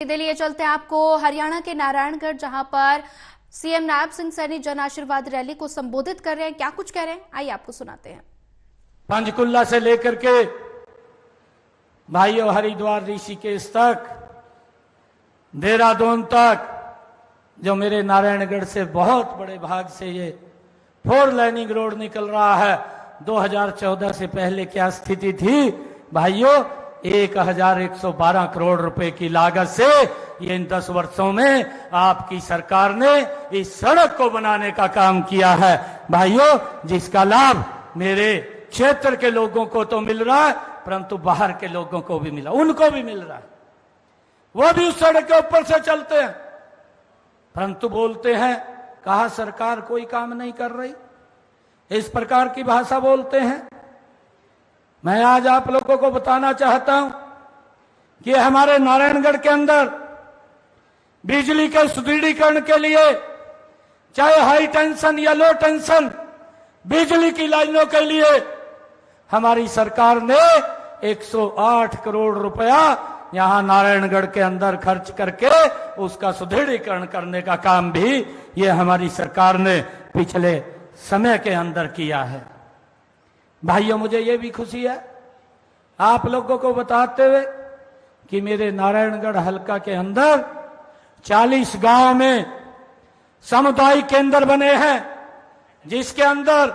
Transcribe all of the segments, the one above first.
लिए चलते हैं आपको हरियाणा के नारायणगढ़, जहां पर सीएम नायब सिंह सैनी जन आशीर्वाद रैली को संबोधित कर रहे हैं। क्या कुछ कह रहे हैं, आइए आपको सुनाते हैं। पंचकुला से लेकर के भाइयों हरिद्वार ऋषिकेश तक, देहरादून तक, जो मेरे नारायणगढ़ से बहुत बड़े भाग से ये 4 लाइनिंग रोड निकल रहा है। 2014 से पहले क्या स्थिति थी भाइयों? 1112 करोड़ रुपए की लागत से ये इन 10 वर्षों में आपकी सरकार ने इस सड़क को बनाने का काम किया है भाइयों, जिसका लाभ मेरे क्षेत्र के लोगों को तो मिल रहा है, परंतु बाहर के लोगों को भी मिला, उनको भी मिल रहा है। वो भी उस सड़क के ऊपर से चलते हैं, परंतु बोलते हैं कहा सरकार कोई काम नहीं कर रही, इस प्रकार की भाषा बोलते हैं। मैं आज आप लोगों को बताना चाहता हूं कि हमारे नारायणगढ़ के अंदर बिजली के सुदृढ़ीकरण के लिए, चाहे हाई टेंशन या लो टेंशन बिजली की लाइनों के लिए, हमारी सरकार ने 108 करोड़ रुपया यहां नारायणगढ़ के अंदर खर्च करके उसका सुदृढ़ीकरण करने का काम भी ये हमारी सरकार ने पिछले समय के अंदर किया है। भाइयों, मुझे ये भी खुशी है आप लोगों को बताते हुए कि मेरे नारायणगढ़ हलका के अंदर 40 गांव में सामुदायिक केंद्र बने हैं, जिसके अंदर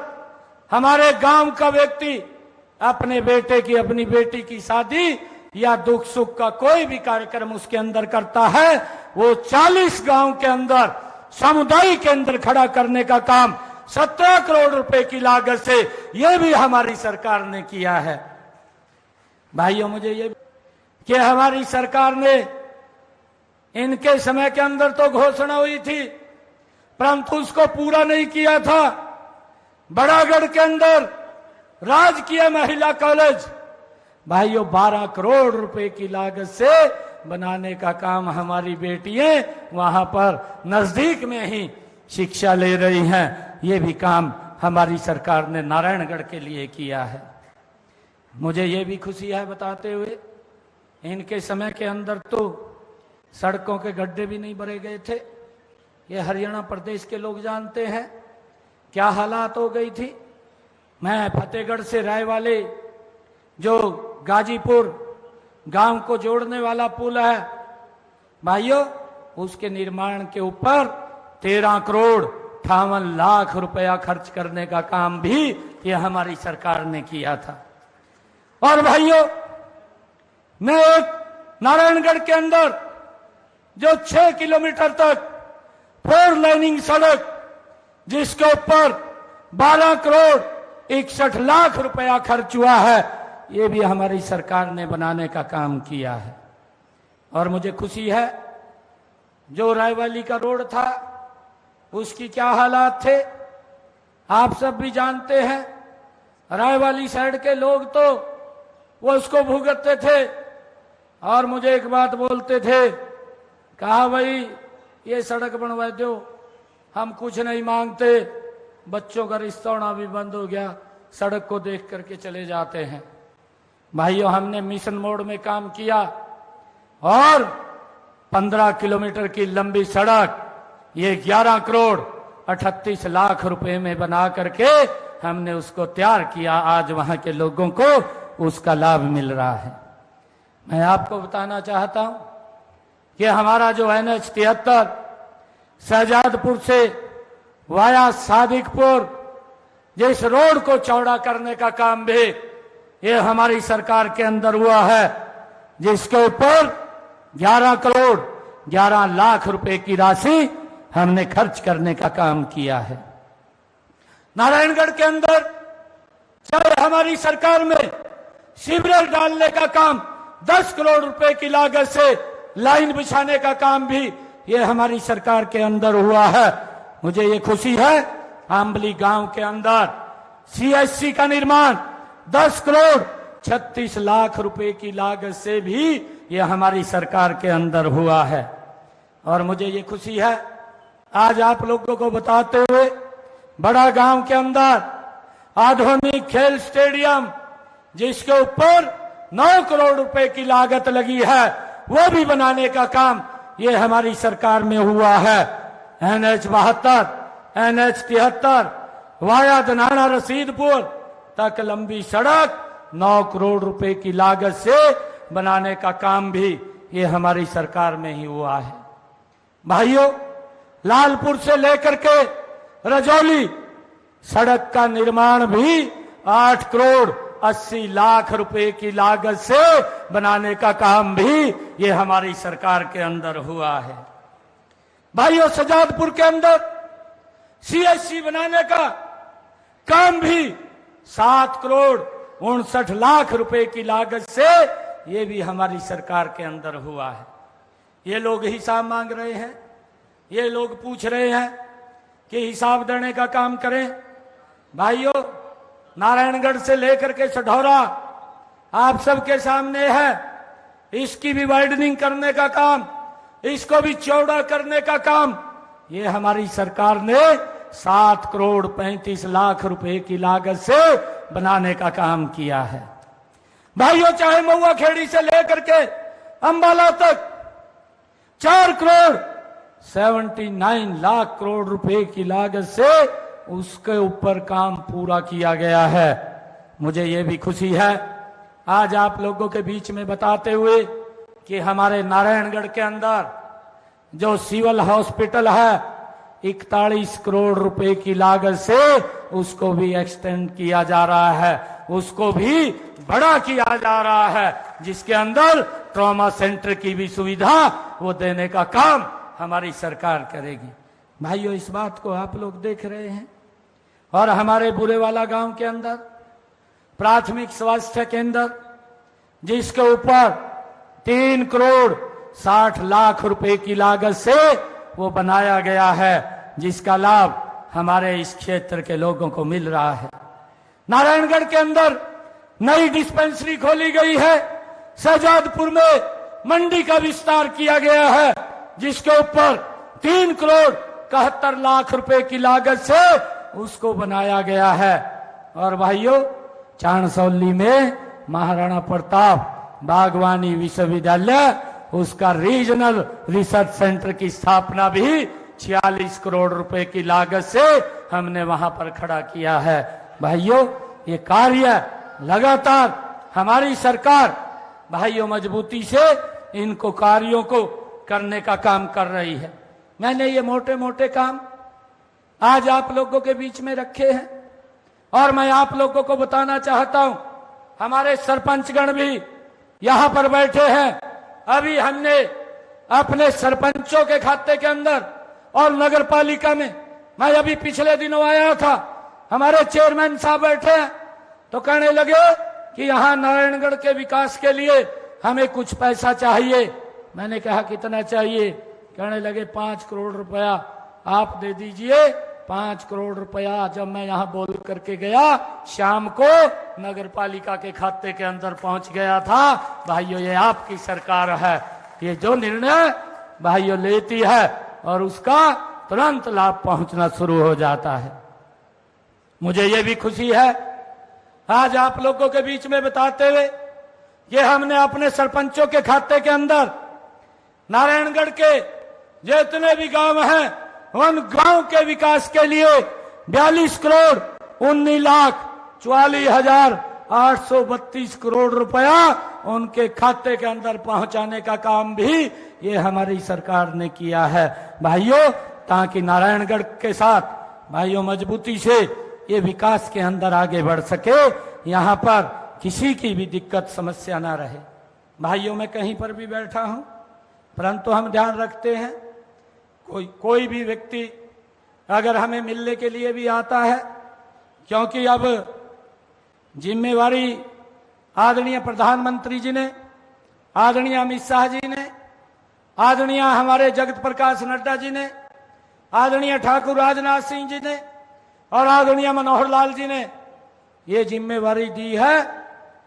हमारे गांव का व्यक्ति अपने बेटे की, अपनी बेटी की शादी या दुख सुख का कोई भी कार्यक्रम उसके अंदर करता है, वो 40 गांव के अंदर सामुदायिक केंद्र खड़ा करने का काम 17 करोड़ रुपए की लागत से यह भी हमारी सरकार ने किया है। भाइयों, मुझे ये कि हमारी सरकार ने इनके समय के अंदर तो घोषणा हुई थी, परंतु उसको पूरा नहीं किया था। बड़ागढ़ के अंदर राजकीय महिला कॉलेज भाइयों 12 करोड़ रुपए की लागत से बनाने का काम हमारी बेटियां वहां पर नजदीक में ही शिक्षा ले रही हैं। ये भी काम हमारी सरकार ने नारायणगढ़ के लिए किया है। मुझे ये भी खुशी है बताते हुए, इनके समय के अंदर तो सड़कों के गड्ढे भी नहीं भरे गए थे। ये हरियाणा प्रदेश के लोग जानते हैं क्या हालात हो गई थी। मैं फतेहगढ़ से राय वाले जो गाजीपुर गांव को जोड़ने वाला पुल है भाइयों, उसके निर्माण के ऊपर 13 करोड़ 58 लाख रुपया खर्च करने का काम भी ये हमारी सरकार ने किया था। और भाइयों, मैं एक नारायणगढ़ के अंदर जो 6 किलोमीटर तक 4 लाइनिंग सड़क, जिसके ऊपर 12 करोड़ 61 लाख रुपया खर्च हुआ है, ये भी हमारी सरकार ने बनाने का काम किया है। और मुझे खुशी है जो रायवाली का रोड था उसकी क्या हालात थे आप सब भी जानते हैं। रायवाली साइड के लोग तो वो उसको भुगतते थे और मुझे एक बात बोलते थे, कहा भाई ये सड़क बनवा दो, हम कुछ नहीं मांगते, बच्चों का रिश्ता होना भी बंद हो गया, सड़क को देख करके चले जाते हैं। भाइयों, हमने मिशन मोड में काम किया और 15 किलोमीटर की लंबी सड़क ये 11 करोड़ 38 लाख रुपए में बना करके हमने उसको तैयार किया। आज वहां के लोगों को उसका लाभ मिल रहा है। मैं आपको बताना चाहता हूं कि हमारा जो NH 73 शहजादपुर से वाया सादिकपुर, जिस रोड को चौड़ा करने का काम भी ये हमारी सरकार के अंदर हुआ है, जिसके ऊपर 11 करोड़ 11 लाख रुपए की राशि हमने खर्च करने का काम किया है। नारायणगढ़ के अंदर चाहे हमारी सरकार में सीवरेज डालने का काम 10 करोड़ रुपए की लागत से लाइन बिछाने का काम भी ये हमारी सरकार के अंदर हुआ है। मुझे ये खुशी है आंबली गांव के अंदर CSC का निर्माण 10 करोड़ 36 लाख रुपए की लागत से भी ये हमारी सरकार के अंदर हुआ है। और मुझे ये खुशी है आज आप लोगों को बताते हुए बड़ा गांव के अंदर आधुनिक खेल स्टेडियम, जिसके ऊपर 9 करोड़ रुपए की लागत लगी है, वो भी बनाने का काम ये हमारी सरकार में हुआ है। NH 72, NH 73 via Dhanana Rasidpur तक लंबी सड़क 9 करोड़ रुपए की लागत से बनाने का काम भी ये हमारी सरकार में ही हुआ है। भाइयों, लालपुर से लेकर के रजौली सड़क का निर्माण भी 8 करोड़ 80 लाख रुपए की लागत से बनाने का काम भी ये हमारी सरकार के अंदर हुआ है। भाइयों, सजादपुर के अंदर CSC बनाने का काम भी 7 करोड़ 59 लाख रुपए की लागत से ये भी हमारी सरकार के अंदर हुआ है। ये लोग हिसाब मांग रहे हैं, ये लोग पूछ रहे हैं कि हिसाब देने का काम करें। भाइयों, नारायणगढ़ से लेकर के सढौरा आप सबके सामने है। इसकी भी वाइडनिंग करने का काम, इसको भी चौड़ा करने का काम ये हमारी सरकार ने 7 करोड़ 35 लाख रुपए की लागत से बनाने का काम किया है। भाइयों, चाहे महुआ खेड़ी से लेकर के अंबाला तक 4 करोड़ 79 लाख करोड़ रुपए की लागत से उसके ऊपर काम पूरा किया गया है। मुझे ये भी खुशी है आज आप लोगों के बीच में बताते हुए कि हमारे नारायणगढ़ के अंदर जो सिविल हॉस्पिटल है 41 करोड़ रुपए की लागत से उसको भी एक्सटेंड किया जा रहा है, उसको भी बड़ा किया जा रहा है, जिसके अंदर ट्रॉमा सेंटर की भी सुविधा वो देने का काम हमारी सरकार करेगी। भाइयों, इस बात को आप लोग देख रहे हैं। और हमारे बुरेवाला गांव के अंदर प्राथमिक स्वास्थ्य केंद्र जिसके ऊपर 3 करोड़ 60 लाख रुपए की लागत से वो बनाया गया है, जिसका लाभ हमारे इस क्षेत्र के लोगों को मिल रहा है। नारायणगढ़ के अंदर नई डिस्पेंसरी खोली गई है। शहजादपुर में मंडी का विस्तार किया गया है, जिसके ऊपर 3 करोड़ 71 लाख रुपए की लागत से उसको बनाया गया है। और भाइयों, चाणसौली में महाराणा प्रताप बागवानी विश्वविद्यालय उसका रीजनल रिसर्च सेंटर की स्थापना भी 46 करोड़ रुपए की लागत से हमने वहां पर खड़ा किया है। भाइयों, ये कार्य लगातार हमारी सरकार भाइयों मजबूती से इनको कार्यों को करने का काम कर रही है। मैंने ये मोटे मोटे काम आज आप लोगों के बीच में रखे हैं और मैं आप लोगों को बताना चाहता हूं, हमारे सरपंचगण भी यहां पर बैठे हैं। अभी हमने अपने सरपंचों के खाते के अंदर और नगर पालिका में, मैं अभी पिछले दिनों आया था, हमारे चेयरमैन साहब बैठे हैं तो कहने लगे कि यहां नारायणगढ़ के विकास के लिए हमें कुछ पैसा चाहिए। मैंने कहा कितना चाहिए? कहने लगे 5 करोड़ रुपया आप दे दीजिए। 5 करोड़ रुपया जब मैं यहां बोल करके गया, शाम को नगर पालिका के खाते के अंदर पहुंच गया था। भाइयों, ये आपकी सरकार है, ये जो निर्णय भाइयों लेती है और उसका तुरंत लाभ पहुंचना शुरू हो जाता है। मुझे ये भी खुशी है आज आप लोगों के बीच में बताते हुए कि हमने अपने सरपंचों के खाते के अंदर नारायणगढ़ के जितने भी गांव हैं उन गांव के विकास के लिए 42 करोड़ 19 लाख 44,832 करोड़ रुपया उनके खाते के अंदर पहुंचाने का काम भी ये हमारी सरकार ने किया है। भाइयों, ताकि नारायणगढ़ के साथ भाइयों मजबूती से ये विकास के अंदर आगे बढ़ सके, यहाँ पर किसी की भी दिक्कत समस्या ना रहे। भाइयों, मैं कहीं पर भी बैठा हूं, परंतु हम ध्यान रखते हैं कोई भी व्यक्ति अगर हमें मिलने के लिए भी आता है, क्योंकि अब जिम्मेवारी आदरणीय प्रधानमंत्री जी ने, आदरणीय अमित शाह जी ने, आदरणीय हमारे जगत प्रकाश नड्डा जी ने, आदरणीय ठाकुर राजनाथ सिंह जी ने और आदरणीय मनोहर लाल जी ने ये जिम्मेवारी दी है।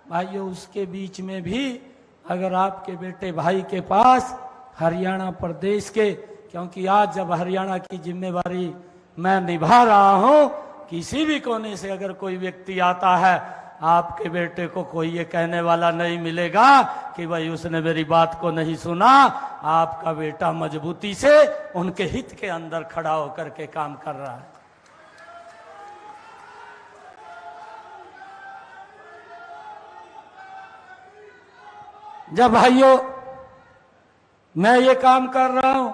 भाइयों, उसके बीच में भी अगर आपके बेटे भाई के पास हरियाणा प्रदेश के, क्योंकि आज जब हरियाणा की जिम्मेवारी मैं निभा रहा हूं, किसी भी कोने से अगर कोई व्यक्ति आता है आपके बेटे को कोई ये कहने वाला नहीं मिलेगा कि भाई उसने मेरी बात को नहीं सुना। आपका बेटा मजबूती से उनके हित के अंदर खड़ा होकर के काम कर रहा है। जब भाइयों मैं ये काम कर रहा हूं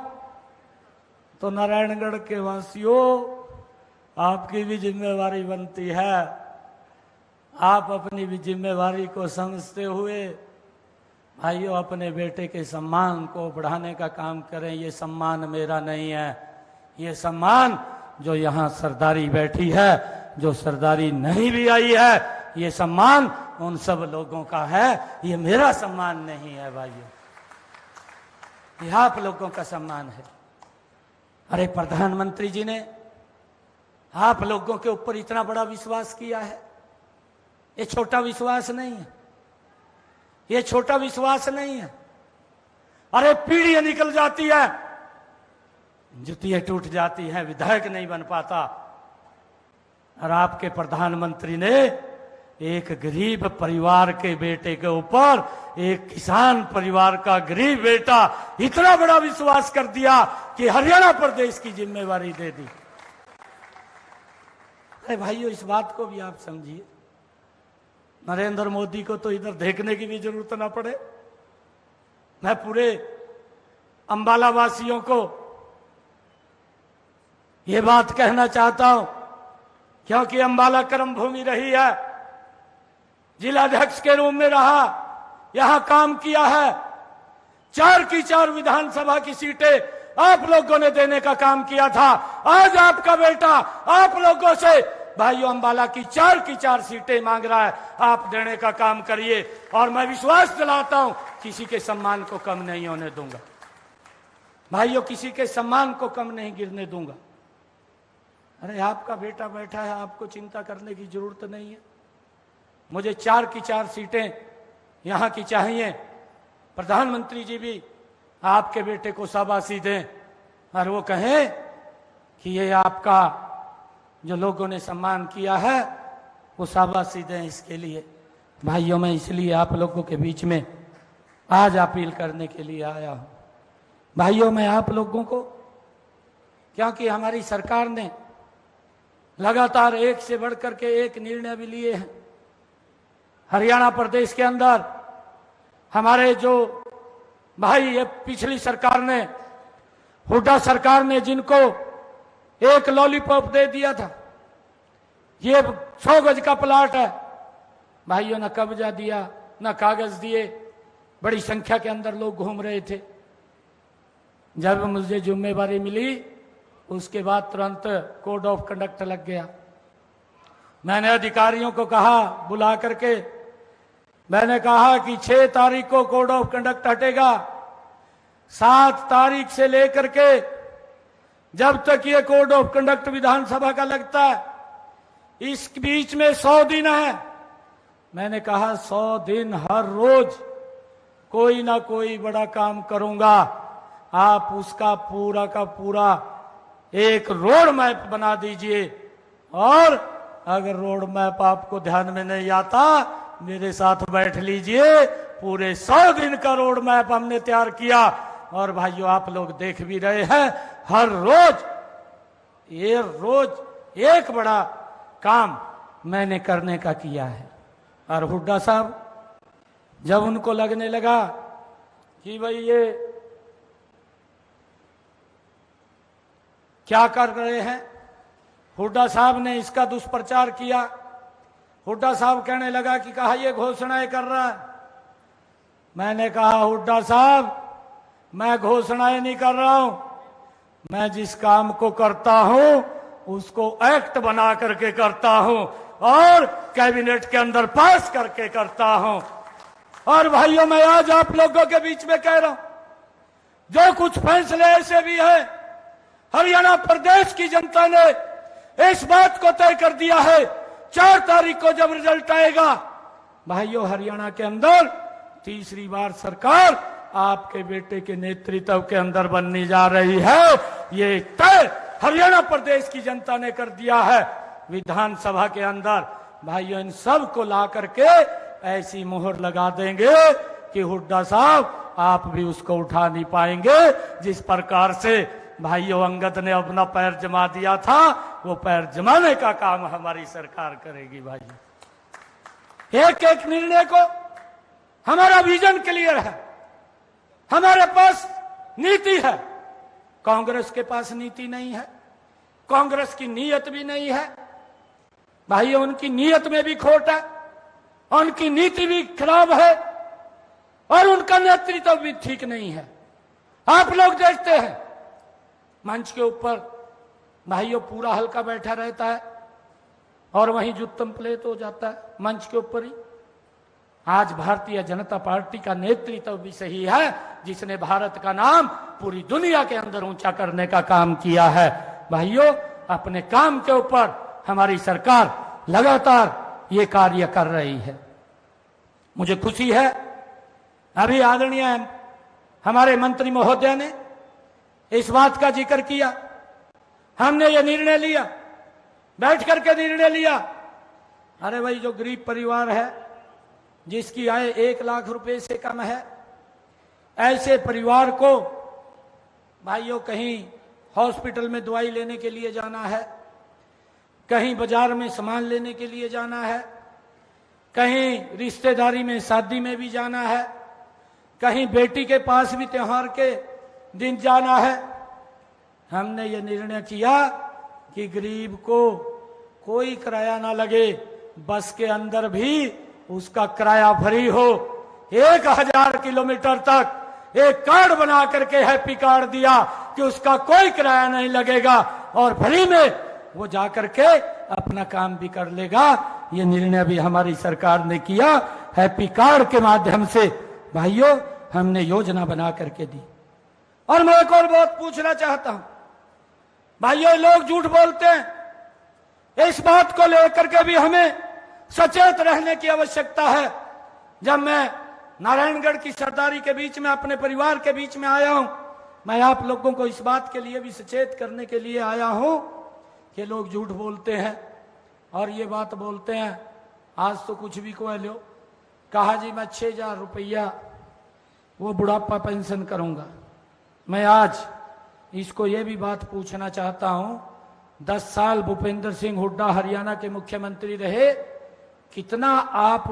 तो नारायणगढ़ के वासियों आपकी भी जिम्मेवारी बनती है। आप अपनी भी जिम्मेवारी को समझते हुए भाइयों अपने बेटे के सम्मान को बढ़ाने का काम करें। ये सम्मान मेरा नहीं है, ये सम्मान जो यहाँ सरदारी बैठी है, जो सरदारी नहीं भी आई है, ये सम्मान उन सब लोगों का है। ये मेरा सम्मान नहीं है भाइयों, ये आप लोगों का सम्मान है। अरे प्रधानमंत्री जी ने आप लोगों के ऊपर इतना बड़ा विश्वास किया है, ये छोटा विश्वास नहीं है, ये छोटा विश्वास नहीं है। अरे पीढ़ियां निकल जाती है, जुतियां टूट जाती हैं, विधायक नहीं बन पाता। और आपके प्रधानमंत्री ने एक गरीब परिवार के बेटे के ऊपर, एक किसान परिवार का गरीब बेटा, इतना बड़ा विश्वास कर दिया कि हरियाणा प्रदेश की जिम्मेवारी दे दी। अरे भाइयों इस बात को भी आप समझिए। नरेंद्र मोदी को तो इधर देखने की भी जरूरत ना पड़े। मैं पूरे अंबाला वासियों को ये बात कहना चाहता हूं, क्योंकि अंबाला कर्म भूमि रही है, जिलाध्यक्ष के रूप में रहा, यहां काम किया है। 4 की 4 विधानसभा की सीटें आप लोगों ने देने का काम किया था। आज आपका बेटा आप लोगों से भाइयों अंबाला की 4 की 4 सीटें मांग रहा है। आप देने का काम करिए और मैं विश्वास दिलाता हूं किसी के सम्मान को कम नहीं होने दूंगा भाइयों, किसी के सम्मान को कम नहीं गिरने दूंगा। अरे आपका बेटा बैठा है, आपको चिंता करने की जरूरत नहीं है। मुझे 4 की 4 सीटें यहां की चाहिए। प्रधानमंत्री जी भी आपके बेटे को शाबाशी दें और वो कहें कि ये आपका जो लोगों ने सम्मान किया है वो शाबाशी दें इसके लिए। भाइयों मैं इसलिए आप लोगों के बीच में आज अपील करने के लिए आया हूं। भाइयों मैं आप लोगों को, क्योंकि हमारी सरकार ने लगातार एक से बढ़कर के एक निर्णय भी लिए हैं। हरियाणा प्रदेश के अंदर हमारे जो भाई ये पिछली सरकार ने, हुड्डा सरकार ने जिनको एक लॉलीपॉप दे दिया था, ये 100 गज का प्लाट है भाइयों, न कब्जा दिया न कागज दिए, बड़ी संख्या के अंदर लोग घूम रहे थे। जब मुझे जिम्मेवारी मिली उसके बाद तुरंत कोड ऑफ कंडक्ट लग गया। मैंने अधिकारियों को कहा बुला करके, मैंने कहा कि 6 तारीख को कोड ऑफ कंडक्ट हटेगा, 7 तारीख से लेकर के जब तक ये कोड ऑफ कंडक्ट विधानसभा का लगता है, इस बीच में 100 दिन है। मैंने कहा 100 दिन हर रोज कोई ना कोई बड़ा काम करूंगा, आप उसका पूरा का पूरा एक रोड मैप बना दीजिए। और अगर रोड मैप आपको ध्यान में नहीं आता, मेरे साथ बैठ लीजिए, पूरे 100 दिन का रोड मैप हमने तैयार किया। और भाइयों आप लोग देख भी रहे हैं, हर रोज एक बड़ा काम मैंने करने का किया है। और हुड्डा साहब जब उनको लगने लगा कि भाई ये क्या कर रहे हैं, हुड्डा साहब ने इसका दुष्प्रचार किया। हुड्डा साहब कहने लगा कि कहा ये घोषणाएं कर रहा है। मैंने कहा हुड्डा साहब मैं घोषणाएं नहीं कर रहा हूं, मैं जिस काम को करता हूं उसको एक्ट बना करके करता हूं और कैबिनेट के अंदर पास करके करता हूं। और भाइयों मैं आज आप लोगों के बीच में कह रहा हूं, जो कुछ फैसले ऐसे भी हैं, हरियाणा प्रदेश की जनता ने इस बात को तय कर दिया है, 4 तारीख को जब रिजल्ट आएगा भाइयों हरियाणा के अंदर तीसरी बार सरकार आपके बेटे के नेतृत्व के अंदर बनने जा रही है। ये तय हरियाणा प्रदेश की जनता ने कर दिया है। विधानसभा के अंदर भाइयों इन सब को ला करके ऐसी मोहर लगा देंगे कि हुड्डा साहब आप भी उसको उठा नहीं पाएंगे। जिस प्रकार से भाइयों अंगद ने अपना पैर जमा दिया था, वो पैर जमाने का काम हमारी सरकार करेगी। भाइयों एक एक निर्णय को हमारा विजन क्लियर है, हमारे पास नीति है। कांग्रेस के पास नीति नहीं है, कांग्रेस की नीयत भी नहीं है। भाइयों उनकी नीयत में भी खोट है, उनकी नीति भी खराब है और उनका नेतृत्व भी ठीक नहीं है। आप लोग देखते हैं मंच के ऊपर भाइयों पूरा हल्का बैठा रहता है और वहीं जुत्तम प्लेट हो जाता है मंच के ऊपर ही। आज भारतीय जनता पार्टी का नेतृत्व भी सही है, जिसने भारत का नाम पूरी दुनिया के अंदर ऊंचा करने का काम किया है। भाइयों अपने काम के ऊपर हमारी सरकार लगातार ये कार्य कर रही है। मुझे खुशी है अभी आदरणीय हमारे मंत्री महोदय ने इस बात का जिक्र किया, हमने ये निर्णय लिया, बैठ करके निर्णय लिया। अरे भाई जो गरीब परिवार है जिसकी आय 1 लाख रुपए से कम है, ऐसे परिवार को भाइयों कहीं हॉस्पिटल में दवाई लेने के लिए जाना है, कहीं बाजार में सामान लेने के लिए जाना है, कहीं रिश्तेदारी में शादी में भी जाना है, कहीं बेटी के पास भी त्योहार के दिन जाना है। हमने ये निर्णय किया कि गरीब को कोई किराया ना लगे, बस के अंदर भी उसका किराया फ्री हो। 1000 किलोमीटर तक एक कार्ड बना करके हैप्पी कार्ड दिया कि उसका कोई किराया नहीं लगेगा और फ्री में वो जा करके अपना काम भी कर लेगा। ये निर्णय भी हमारी सरकार ने किया, हैप्पी कार्ड के माध्यम से भाइयों हमने योजना बना करके दी। और मैं एक और बात पूछना चाहता हूं, भाइयों लोग झूठ बोलते हैं, इस बात को लेकर के भी हमें सचेत रहने की आवश्यकता है। जब मैं नारायणगढ़ की सरदारी के बीच में अपने परिवार के बीच में आया हूं, मैं आप लोगों को इस बात के लिए भी सचेत करने के लिए आया हूं कि लोग झूठ बोलते हैं और ये बात बोलते हैं आज तो कुछ भी कोई लो, कहा जी मैं 6000 रुपया वो बुढ़ापा पेंशन करूंगा। मैं आज इसको ये भी बात पूछना चाहता हूं, 10 साल भूपेंद्र सिंह हुड्डा हरियाणा के मुख्यमंत्री रहे, कितना आप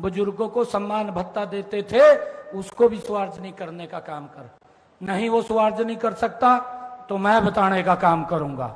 बुजुर्गों को सम्मान भत्ता देते थे, उसको भी स्वार्जनी करने का काम कर। नहीं वो स्वार्जनी कर सकता तो मैं बताने का काम करूंगा।